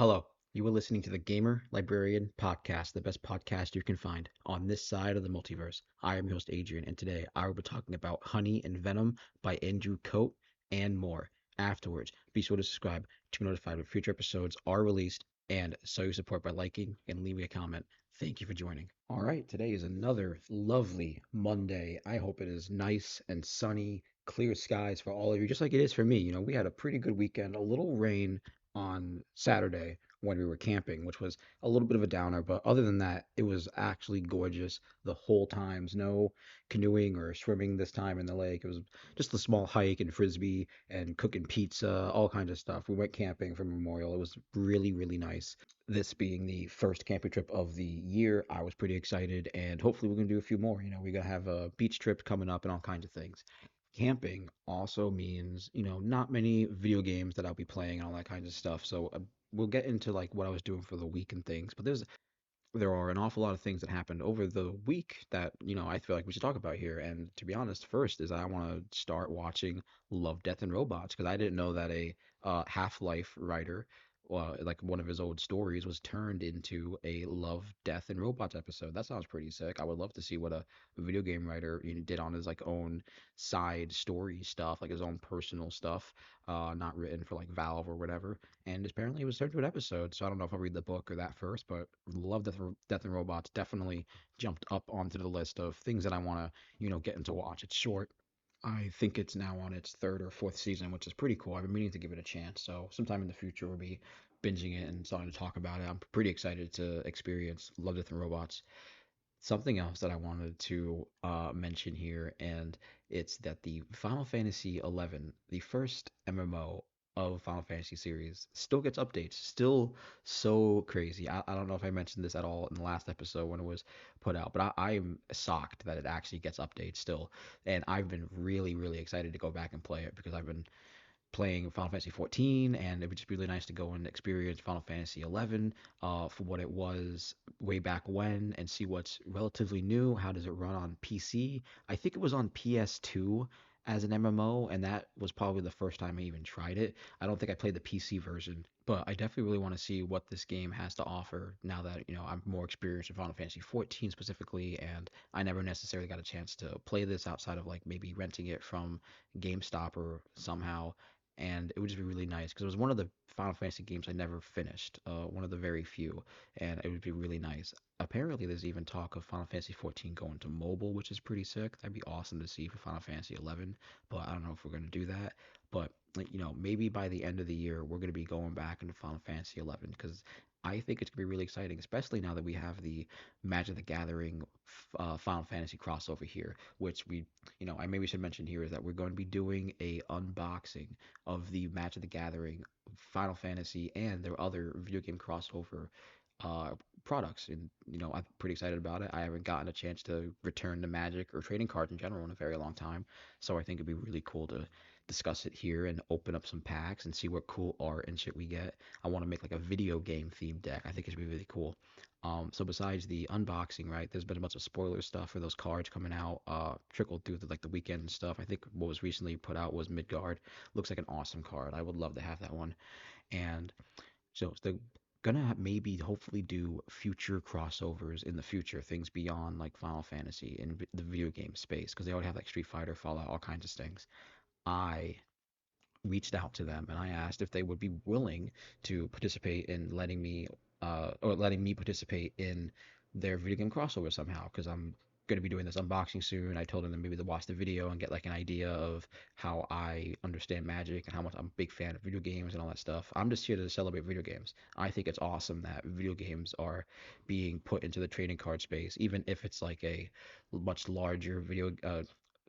Hello, you are listening to the Gamer Librarian Podcast, the best podcast you can find on this side of the multiverse. I am your host, Adrian, and today I will be talking about Honey and Venom by Andrew Cote and more. Afterwards, be sure to subscribe to be notified when future episodes are released and show your support by liking and leaving a comment. Thank you for joining. All right, today is another lovely Monday. I hope it is nice and sunny, clear skies for all of you, just like it is for me. We had a pretty good weekend, a little rain on Saturday when we were camping, which was a little bit of a downer. But other than that, it was actually gorgeous the whole time. No canoeing or swimming this time in the lake. It was just a small hike and frisbee and cooking pizza, all kinds of stuff. We went camping for Memorial. It was really, really nice. This being the first camping trip of the year, I was pretty excited, and hopefully we're gonna do a few more. We're gonna have a beach trip coming up and all kinds of things. Camping also means, not many video games that I'll be playing and all that kinds of stuff. So we'll get into like what I was doing for the week and things. But there are an awful lot of things that happened over the week that, I feel like we should talk about here. And to be honest, first is I want to start watching Love, Death, and Robots because I didn't know that a Half-Life writer, like one of his old stories, was turned into a Love, Death, and Robots episode. That sounds pretty sick. I would love to see what a video game writer did on his like own side story stuff, like his own personal stuff, not written for like Valve or whatever. And apparently it was turned to an episode, so I don't know if I'll read the book or that first, but Love, Death and Robots definitely jumped up onto the list of things that I want to, get into watch. It's short. I think it's now on its third or fourth season, which is pretty cool. I've been meaning to give it a chance, so sometime in the future we'll be binging it and starting to talk about it. I'm pretty excited to experience Love, Death and Robots. Something else that I wanted to mention here, and it's that the Final Fantasy 11, the first MMO of Final Fantasy series, still gets updates. Still so crazy. I don't know if I mentioned this at all in the last episode when it was put out, but I'm shocked that it actually gets updates still. And I've been really, really excited to go back and play it because I've been playing Final Fantasy 14, and it would just be really nice to go and experience Final Fantasy 11 for what it was way back when and see what's relatively new. How does it run on PC? I think it was on PS2 as an MMO, and that was probably the first time I even tried it. I don't think I played the PC version, but I definitely really want to see what this game has to offer now that, I'm more experienced in Final Fantasy 14 specifically, and I never necessarily got a chance to play this outside of like maybe renting it from GameStop or somehow, and it would just be really nice because it was one of the Final Fantasy games I never finished, one of the very few, and it would be really nice. Apparently, there's even talk of Final Fantasy 14 going to mobile, which is pretty sick. That'd be awesome to see for Final Fantasy 11, but I don't know if we're gonna do that. But like, maybe by the end of the year, we're gonna be going back into Final Fantasy 11 because I think it's gonna be really exciting, especially now that we have the Magic the Gathering Final Fantasy crossover here, which I maybe should mention here is that we're going to be doing a unboxing of the Magic of the Gathering, Final Fantasy, and their other video game crossover uh, products. And, I'm pretty excited about it. I haven't gotten a chance to return to Magic or trading cards in general in a very long time. So I think it'd be really cool to discuss it here and open up some packs and see what cool art and shit we get. I want to make like a video game themed deck. I think it should be really cool. So besides the unboxing, right, there's been a bunch of spoiler stuff for those cards coming out, trickled through like the weekend and stuff. I think what was recently put out was Midgard. Looks like an awesome card. I would love to have that one. And so they're gonna maybe hopefully do future crossovers in the future, things beyond like Final Fantasy in the video game space, because they already have like Street Fighter, Fallout, all kinds of things. I reached out to them and I asked if they would be willing to participate in letting me participate in their video game crossover somehow because I'm going to be doing this unboxing soon. I told them maybe to watch the video and get like an idea of how I understand Magic and how much I'm a big fan of video games and all that stuff. I'm just here to celebrate video games. I think it's awesome that video games are being put into the trading card space, even if it's like a much larger video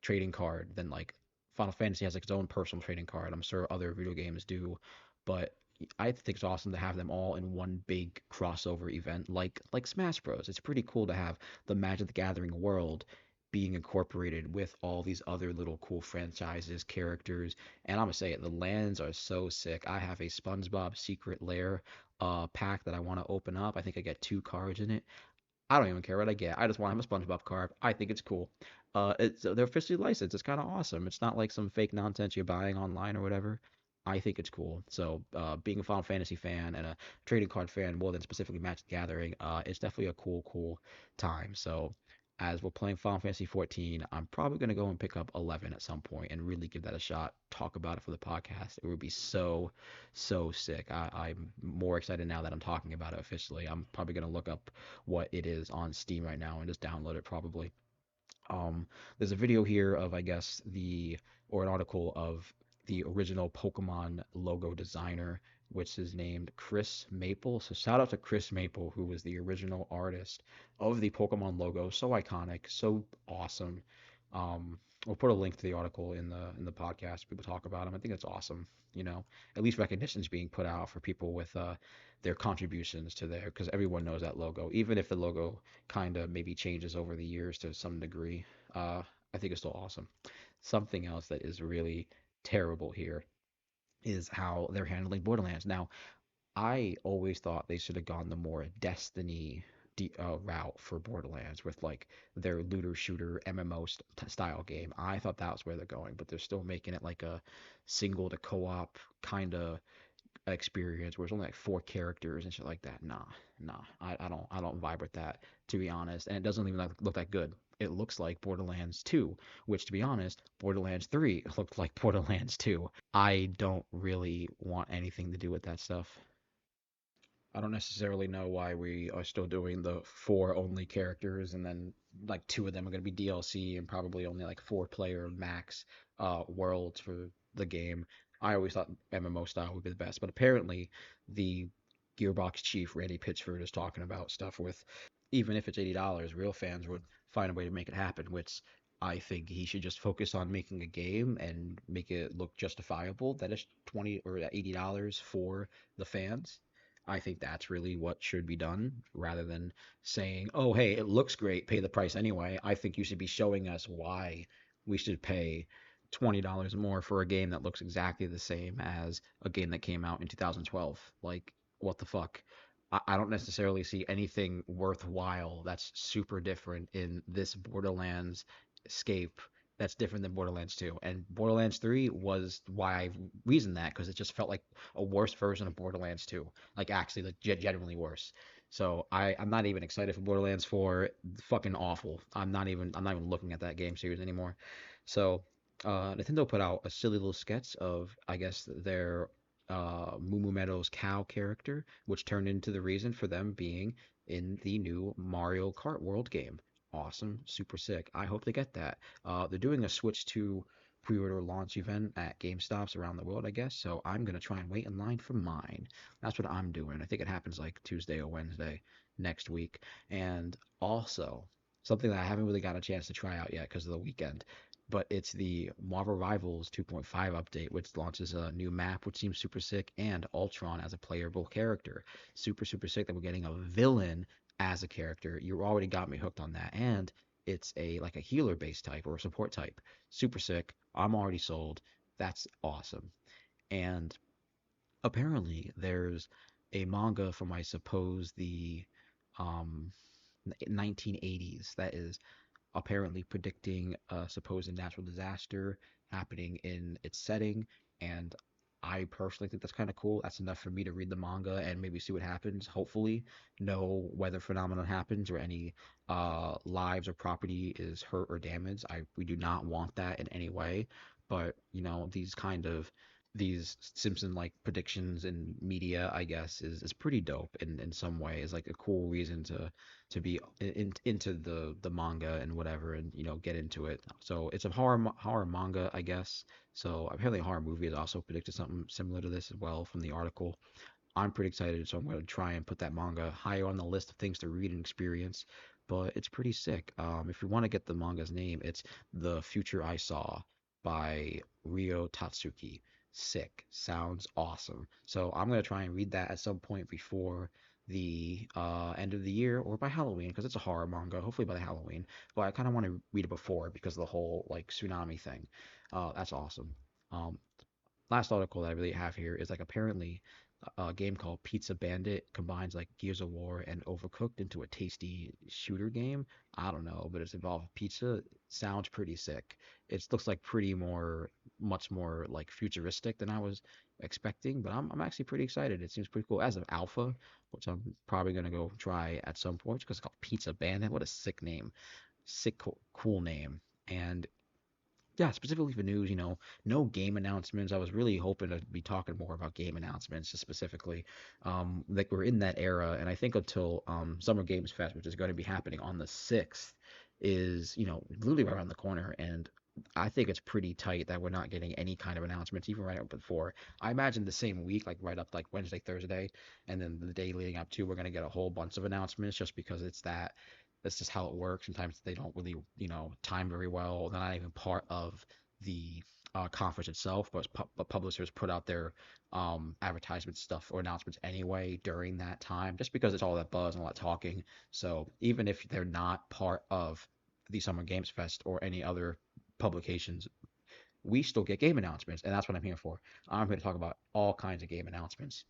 trading card than like Final Fantasy has like its own personal trading card. I'm sure other video games do, but I think it's awesome to have them all in one big crossover event like Smash Bros. It's pretty cool to have the Magic the Gathering world being incorporated with all these other little cool franchises, characters, and I'm gonna say it, the lands are so sick. I have a SpongeBob Secret Lair pack that I want to open up. I think I get two cards in it. I don't even care what I get. I just want to have a SpongeBob card. I think it's cool. They're officially licensed. It's kind of awesome. It's not like some fake nonsense you're buying online or whatever. I think it's cool. So, being a Final Fantasy fan and a trading card fan more than specifically Magic the Gathering, it's definitely a cool time. So, as we're playing Final Fantasy 14, I'm probably gonna go and pick up 11 at some point and really give that a shot. Talk about it for the podcast. It would be so sick. I'm more excited now that I'm talking about it officially. I'm probably gonna look up what it is on Steam right now and just download it probably. Um, there's a video here of, I guess, or an article of the original Pokemon logo designer, which is named Chris Maple. So shout out to Chris Maple, who was the original artist of the Pokemon logo. So iconic, so awesome. We'll put a link to the article in the podcast. People talk about him. I think it's awesome. You know, at least recognition's being put out for people with their contributions to there, because everyone knows that logo, even if the logo kind of maybe changes over the years to some degree. I think it's still awesome. Something else that is really terrible here is how they're handling Borderlands. Now, I always thought they should have gone the more Destiny route for Borderlands with like their looter shooter MMO style game. I thought that was where they're going, but they're still making it like a single to co-op kind of experience where it's only like four characters and shit like that. Nah, I don't vibe with that, to be honest. And it doesn't even look that good. It looks like Borderlands 2, which, to be honest, Borderlands 3 looked like Borderlands 2. I don't really want anything to do with that stuff. I don't necessarily know why we are still doing the four only characters and then like two of them are going to be DLC and probably only like four player max worlds for the game. I always thought MMO style would be the best, but apparently the Gearbox chief Randy Pitchford is talking about stuff with even if it's $80, real fans would find a way to make it happen, which I think he should just focus on making a game and make it look justifiable that it's 20 or $80 for the fans. I think that's really what should be done rather than saying, oh, hey, it looks great, pay the price anyway. I think you should be showing us why we should pay $20 more for a game that looks exactly the same as a game that came out in 2012. Like, what the fuck? I don't necessarily see anything worthwhile that's super different in this Borderlands escape that's different than Borderlands 2. And Borderlands 3 was why I reasoned that because it just felt like a worse version of Borderlands 2. Like actually like genuinely worse. So I'm not even excited for Borderlands 4. Fucking awful. I'm not even looking at that game series anymore. So Nintendo put out a silly little sketch of I guess their Moo Moo Meadows cow character, which turned into the reason for them being in the new Mario Kart World game. Awesome, super sick. I hope they get that. They're doing a Switch 2 pre-order launch event at GameStops around the world, I guess. So I'm gonna try and wait in line for mine. That's what I'm doing. I think it happens like Tuesday or Wednesday next week. And also something that I haven't really got a chance to try out yet because of the weekend, but it's the Marvel Rivals 2.5 update, which launches a new map, which seems super sick, and Ultron as a playable character. Super sick that we're getting a villain as a character. You already got me hooked on that, and it's a like a healer based type or a support type. Super sick. I'm already sold. That's awesome. And apparently, there's a manga from I suppose the um 1980s that is apparently predicting a supposed natural disaster happening in its setting. And I personally think that's kind of cool. That's enough for me to read the manga and maybe see what happens. Hopefully, no weather phenomenon happens or any lives or property is hurt or damaged. We do not want that in any way. But these Simpson like predictions in media, I guess, is pretty dope in some ways. Like a cool reason to be into the manga and whatever, and get into it. So it's a horror manga, I guess. So apparently a horror movie has also predicted something similar to this as well from the article. I'm pretty excited, so I'm going to try and put that manga higher on the list of things to read and experience. But it's pretty sick. If you want to get the manga's name, it's The Future I Saw by Ryo Tatsuki. Sick. Sounds awesome. So I'm going to try and read that at some point before the end of the year or by Halloween because it's a horror manga. Hopefully by the Halloween. But I kind of want to read it before because of the whole like tsunami thing. That's awesome. Um, Last article that I really have here is like apparently a game called Pizza Bandit combines like Gears of War and Overcooked into a tasty shooter game. I don't know, but it's involved pizza. Sounds pretty sick. It looks like much more like futuristic than I was expecting, but I'm actually pretty excited. It seems pretty cool as an alpha, which I'm probably gonna go try at some point because it's called Pizza Bandit. What a sick name, sick cool name. And yeah, specifically for news, no game announcements. I was really hoping to be talking more about game announcements, just specifically. Like we're in that era, and I think until Summer Games Fest, which is going to be happening on the 6th, is, literally right around the corner. And I think it's pretty tight that we're not getting any kind of announcements, even right up before. I imagine the same week, like right up like Wednesday, Thursday, and then the day leading up to, we're going to get a whole bunch of announcements just because that's just how it works. Sometimes they don't really, time very well. They're not even part of the conference itself, but publishers put out their advertisement stuff or announcements anyway during that time, just because it's all that buzz and all that talking. So even if they're not part of the Summer Games Fest or any other publications, we still get game announcements, and that's what I'm here for. I'm here to talk about all kinds of game announcements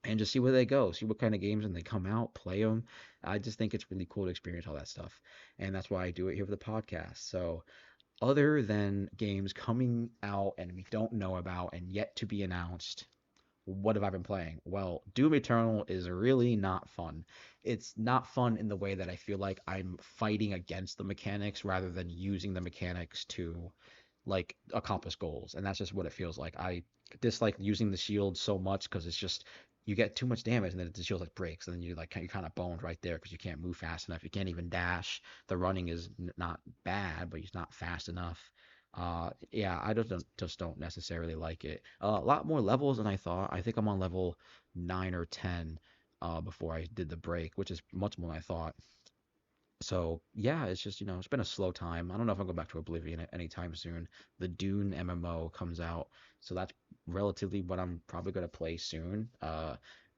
and just see where they go, see what kind of games and they come out, play them. I just think it's really cool to experience all that stuff, and that's why I do it here for the podcast. So, other than games coming out and we don't know about and yet to be announced, what have I been playing? Well, Doom Eternal is really not fun. It's not fun in the way that I feel like I'm fighting against the mechanics rather than using the mechanics to like accomplish goals, and that's just what it feels like. I dislike using the shield so much because it's just you get too much damage and then the shield like breaks and then you kind of boned right there because you can't move fast enough. You can't even dash. The running is not bad, but he's not fast enough. Yeah, I just don't necessarily like it. A lot more levels than I thought. I think I'm on level 9 or 10 before I did the break, which is much more than I thought. So yeah, it's just, it's been a slow time. I don't know if I'll go back to Oblivion anytime soon. The Dune MMO comes out, so that's relatively what I'm probably gonna play soon.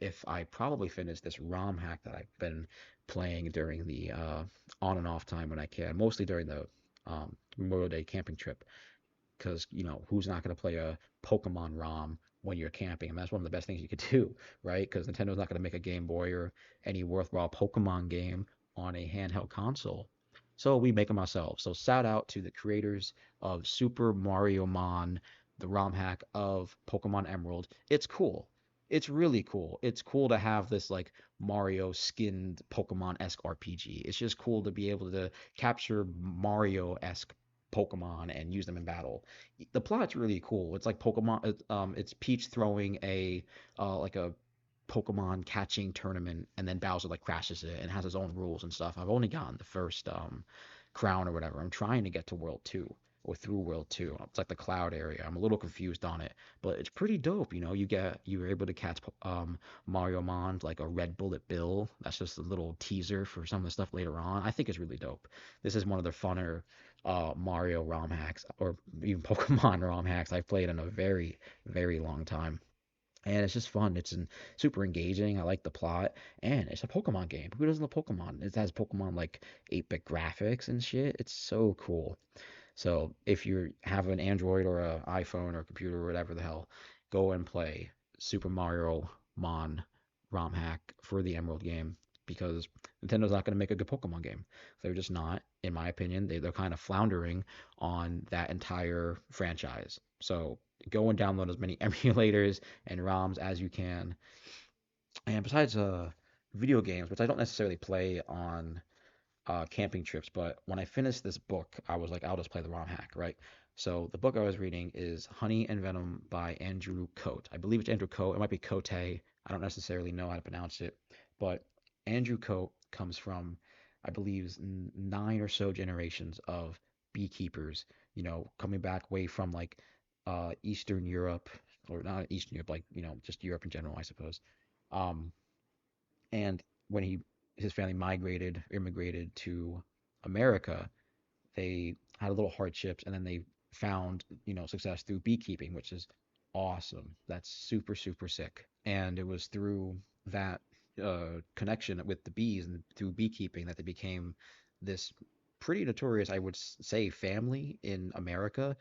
If I probably finish this ROM hack that I've been playing during the on and off time when I can, mostly during the Memorial Day camping trip because who's not going to play a Pokemon ROM when you're camping? And that's one of the best things you could do, right? Because Nintendo's not going to make a Game Boy or any worthwhile Pokemon game on a handheld console. So we make them ourselves. So shout out to the creators of Super Mario Mon, the ROM hack of Pokemon Emerald. It's cool. It's really cool. It's cool to have this like Mario skinned Pokemon-esque RPG. It's just cool to be able to capture Mario-esque Pokemon and use them in battle. The plot's really cool. It's like Pokemon. It's Peach throwing like a Pokemon catching tournament, and then Bowser like crashes it and has his own rules and stuff. I've only gotten the first crown or whatever. I'm trying to get to World 2 or through World 2. It's like the cloud area. I'm a little confused on it, but it's pretty dope. You're able to catch Mariomon like a Red Bullet Bill. That's just a little teaser for some of the stuff later on. I think it's really dope. This is one of the funner Mario ROM hacks or even Pokemon ROM hacks I've played in a very, very long time. And it's just fun. Super engaging. I like the plot, and it's a Pokemon game. Who doesn't love Pokemon? It has Pokemon like 8-bit graphics and shit. It's so cool. So if you have an Android or an iPhone or computer or whatever the hell, go and play Super Mario Mon ROM hack for the Emerald game because Nintendo's not going to make a good Pokemon game. They're just not, in my opinion. They're kind of floundering on that entire franchise. So go and download as many emulators and ROMs as you can. And besides video games, which I don't necessarily play on camping trips, but when I finished this book, I was like, I'll just play the ROM hack, right? So the book I was reading is Honey and Venom by Andrew Cote. I believe it's Andrew Cote. It might be Cote. I don't necessarily know how to pronounce it, but Andrew Cote comes from, I believe, nine or so generations of beekeepers. Coming back way from like Eastern Europe, or not Eastern Europe, like just Europe in general, I suppose. Um, and when his family immigrated to America, they had a little hardships, and then they found success through beekeeping, which is awesome. That's super super sick. And it was through that connection with the bees and through beekeeping that they became this pretty notorious, I would say, family in America.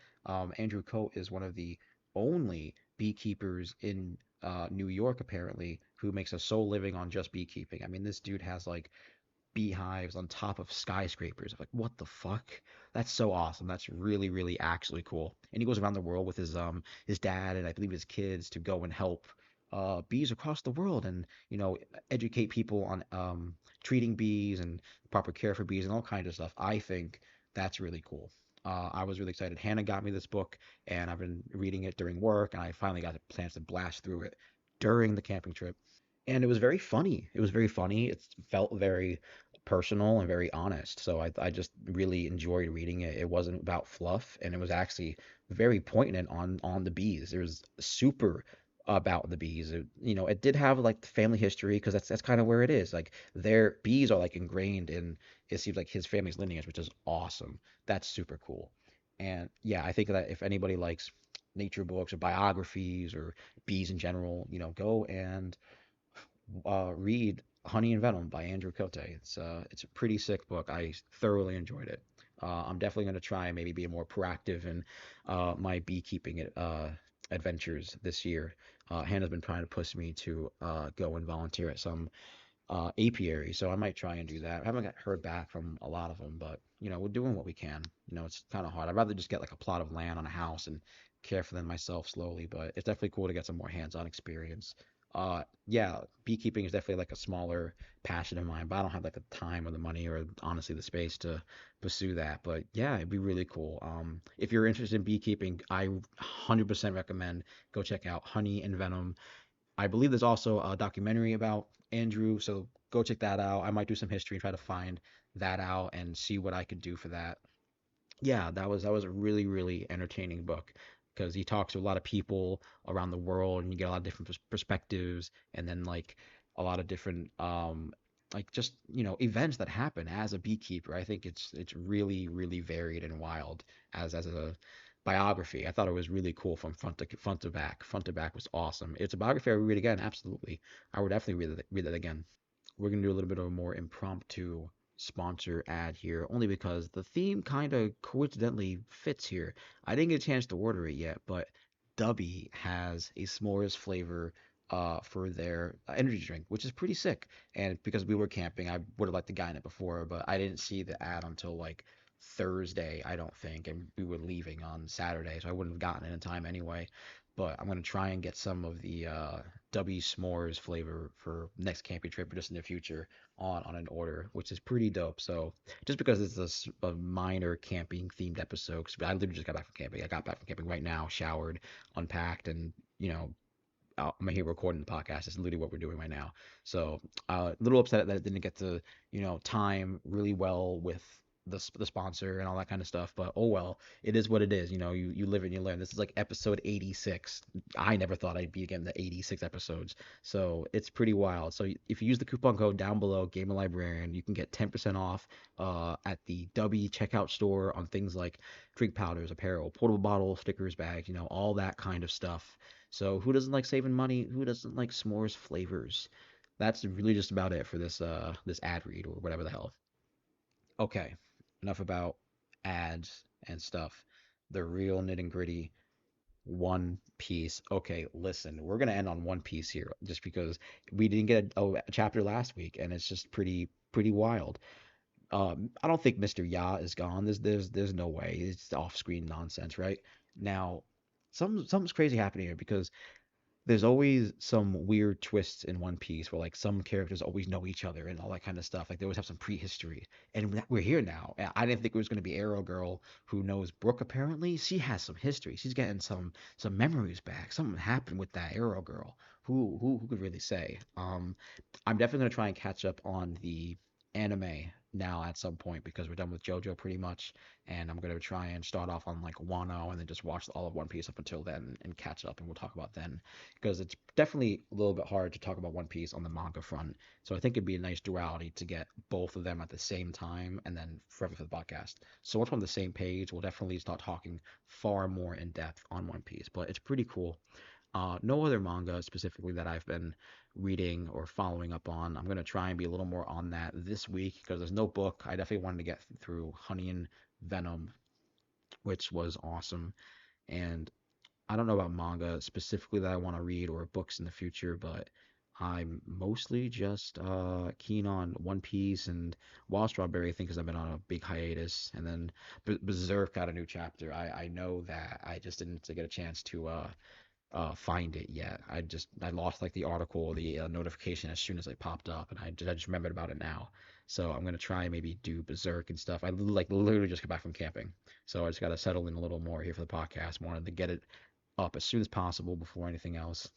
Andrew Cote is one of the only beekeepers in New York, apparently, who makes a sole living on just beekeeping. I mean, this dude has like beehives on top of skyscrapers. I'm like, what the fuck? That's so awesome. That's really, really actually cool. And he goes around the world with his dad and I believe his kids to go and help bees across the world and educate people on treating bees and proper care for bees and all kinds of stuff. I think that's really cool. I was really excited. Hannah got me this book, and I've been reading it during work, and I finally got the chance to blast through it during the camping trip. And it was very funny. It was very funny. It felt very personal and very honest. So I just really enjoyed reading it. It wasn't about fluff, and it was actually very poignant on the bees. It was super about the bees. It did have like the family history because that's kind of where it is. Like their bees are like ingrained in it seems like his family's lineage, which is awesome. That's super cool. And yeah, I think that if anybody likes nature books or biographies or bees in general, go and read Honey and Venom by Andrew Cote. It's a pretty sick book. I thoroughly enjoyed it. I'm definitely going to try and maybe be more proactive in my beekeeping adventures this year. Hannah's been trying to push me to go and volunteer at some apiary, so I might try and do that. I haven't heard back from a lot of them, but we're doing what we can. It's kind of hard. I'd rather just get like a plot of land on a house and care for them myself slowly, but it's definitely cool to get some more hands-on experience. Yeah, beekeeping is definitely like a smaller passion of mine, but I don't have like the time or the money or honestly the space to pursue that. But yeah, it'd be really cool. If you're interested in beekeeping, I 100% recommend go check out Honey and Venom. I believe there's also a documentary about Andrew, so go check that out. I might do some history and try to find that out and see what I could do for that. Yeah, that was a really, really entertaining book because he talks to a lot of people around the world and you get a lot of different perspectives and then like a lot of different like just events that happen as a beekeeper. I think it's really, really varied and wild as a biography. I thought it was really cool from front to back. Front to back was awesome. It's a biography I would read again, absolutely. I would definitely read it again. We're gonna do a little bit of a more impromptu sponsor ad here, only because the theme kind of coincidentally fits here. I didn't get a chance to order it yet, but Dubby has a s'mores flavor for their energy drink, which is pretty sick. And because we were camping, I would have liked to gotten it before, but I didn't see the ad until like Thursday, I don't think, and we were leaving on Saturday, so I wouldn't have gotten it in time anyway. But I'm gonna try and get some of the W s'mores flavor for next camping trip or just in the future on an order, which is pretty dope. So just because it's a minor camping themed episode, because I literally just got back from camping. I got back from camping right now, showered, unpacked, and I'm here recording the podcast. It's literally what we're doing right now. So a little upset that it didn't get to time really well with the sponsor and all that kind of stuff. But oh well, it is what it is. You live and you learn. This is like episode 86. I never thought I'd be again the 86 episodes. So it's pretty wild. So if you use the coupon code down below, Gamer Librarian, you can get 10% off at the Dubby checkout store on things like drink powders, apparel, portable bottles, stickers, bags, all that kind of stuff. So who doesn't like saving money? Who doesn't like s'mores flavors? That's really just about it for this ad read or whatever the hell. Okay, enough about ads and stuff. The real nitty and gritty. One Piece. Okay, listen, we're gonna end on One Piece here, just because we didn't get a chapter last week, and it's just pretty wild. I don't think Mr. Ya is gone. There's no way. It's off-screen nonsense, right? Now, something's crazy happening here because there's always some weird twists in One Piece where like some characters always know each other and all that kind of stuff. Like they always have some prehistory, and we're here now. And I didn't think it was going to be Arrow Girl who knows Brook. Apparently, she has some history. She's getting some memories back. Something happened with that Arrow Girl. Who could really say? I'm definitely going to try and catch up on the anime now at some point because we're done with JoJo pretty much, and I'm going to try and start off on like Wano and then just watch all of One Piece up until then and catch up, and we'll talk about then because it's definitely a little bit hard to talk about One Piece on the manga front. So I think it'd be a nice duality to get both of them at the same time and then forever for the podcast. So once we're on the same page, we'll definitely start talking far more in depth on One Piece. But it's pretty cool. No other manga specifically that I've been reading or following up on. I'm gonna try and be a little more on that this week because there's no book. I definitely wanted to get through Honey and Venom, which was awesome. And I don't know about manga specifically that I want to read or books in the future, but I'm mostly just keen on One Piece and Wild Strawberry, I think, because I've been on a big hiatus. And then Berserk got a new chapter. I know that I just didn't get a chance to find it yet. I lost like the article, the notification as soon as it popped up, and I just remembered about it now. So I'm gonna try and maybe do Berserk and stuff. I like literally just got back from camping, so I just gotta settle in a little more here for the podcast. Wanted to get it up as soon as possible before anything else.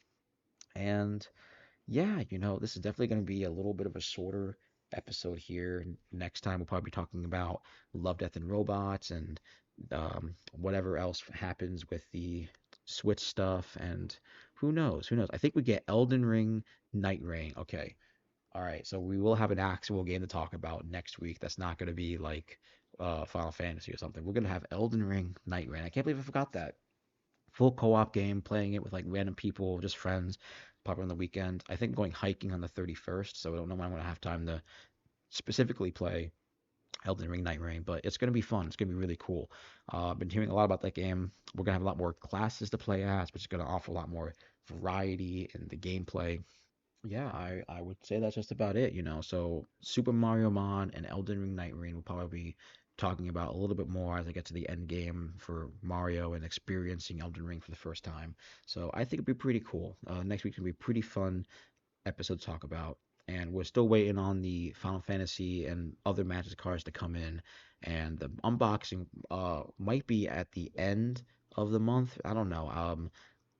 And yeah, this is definitely gonna be a little bit of a shorter episode here. Next time we'll probably be talking about Love, Death, and Robots and whatever else happens with the Switch stuff. And who knows? Who knows? I think we get Elden Ring, Night Rain. Okay. All right. So we will have an actual game to talk about next week. That's not going to be like Final Fantasy or something. We're going to have Elden Ring, Night Rain. I can't believe I forgot that. Full co-op game, playing it with like random people, just friends, probably on the weekend. I think I'm going hiking on the 31st, so I don't know when I'm going to have time to specifically play Elden Ring Night Rain, but it's going to be fun. It's going to be really cool. I've been hearing a lot about that game. We're going to have a lot more classes to play as, which is going to offer a lot more variety in the gameplay. Yeah, I would say that's just about it. So Super Mario Mon and Elden Ring Night Rain will probably be talking about a little bit more as I get to the end game for Mario and experiencing Elden Ring for the first time. So I think it'd be pretty cool. Next week's gonna be a pretty fun episode to talk about. And we're still waiting on the Final Fantasy and other Magic cards to come in. And the unboxing might be at the end of the month. I don't know.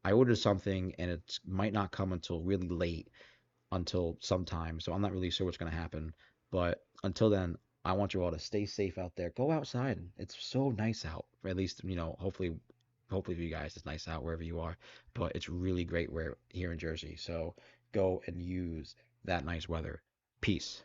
I ordered something and it might not come until really late until sometime. So I'm not really sure what's going to happen. But until then, I want you all to stay safe out there. Go outside. It's so nice out. Or at least, hopefully for you guys, it's nice out wherever you are. But it's really great where here in Jersey. So go and use that nice weather. Peace.